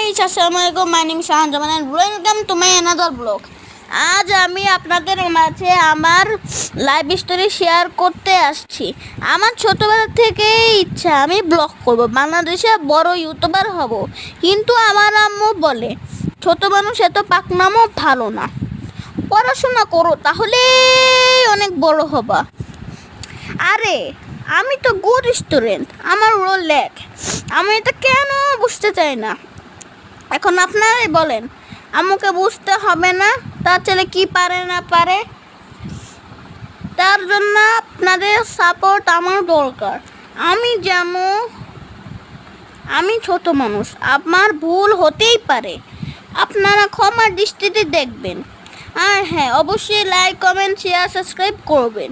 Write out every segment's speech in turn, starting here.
Guys, আসসালামু আলাইকুম। My name Shahan Zaman and welcome to my another blog. আজ আমি আপনাদের মাঝে আমার লাইভ স্টোরি শেয়ার করতে আসছি। আমার ছোটবেলা থেকেই ইচ্ছা আমি ব্লগ করব, বাংলাদেশে বড় ইউটিউবার হব। কিন্তু আমার আম্মু বলে ছোট মানুষ এত পাকনামও ভালো না, পড়াশোনা করো তাহলে অনেক বড় হবা। আরে আমি তো গুড স্টুডেন্ট, আমার রোল লেখ, আমি এটা কেন বুঝতে চাই না। এখন আপনারাই বলেন, আম্মুকে বুঝতে হবে না তার ছেলে কি পারে না পারে? তার জন্য আপনাদের সাপোর্ট আমার দরকার। আমি ছোট মানুষ, আমার ভুল হতেই পারে, আপনারা ক্ষমার দৃষ্টিতে দেখবেন। আর হ্যাঁ, অবশ্যই লাইক, কমেন্ট, শেয়ার, সাবস্ক্রাইব করবেন,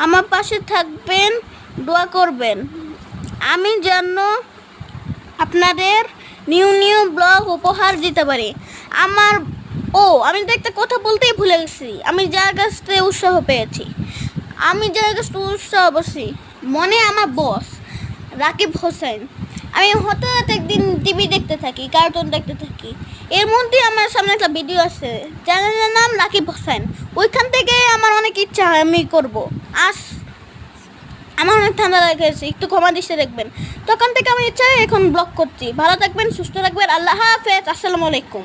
আমার পাশে থাকবেন, দোয়া করবেন আমি যেন আপনাদের নিউ ব্লগ উপহার দিতে পারি। আমি তো একটা কথা বলতেই ভুলে গেছি। আমি যার কাছ থেকে উৎসাহ পেয়েছি, মনে আমার বস রাকিব হোসেন। আমি হঠাৎ একদিন টিভি দেখতে থাকি, কার্টুন দেখতে থাকি, এর মধ্যে আমার সামনে একটা ভিডিও আছে, চ্যানেলের নাম রাকিব হোসেন। ওইখান থেকে আমার অনেক ইচ্ছা হয় আমি করবো। আমার অনেক ঠান্ডা লেগেছে, একটু ক্ষমা দৃষ্টি দেখবেন। তখন থেকে আমার ইচ্ছা হয় এখন ব্লগ করছি। ভালো থাকবেন, সুস্থ থাকবেন, আল্লাহ হাফেজ, আসসালামু আলাইকুম।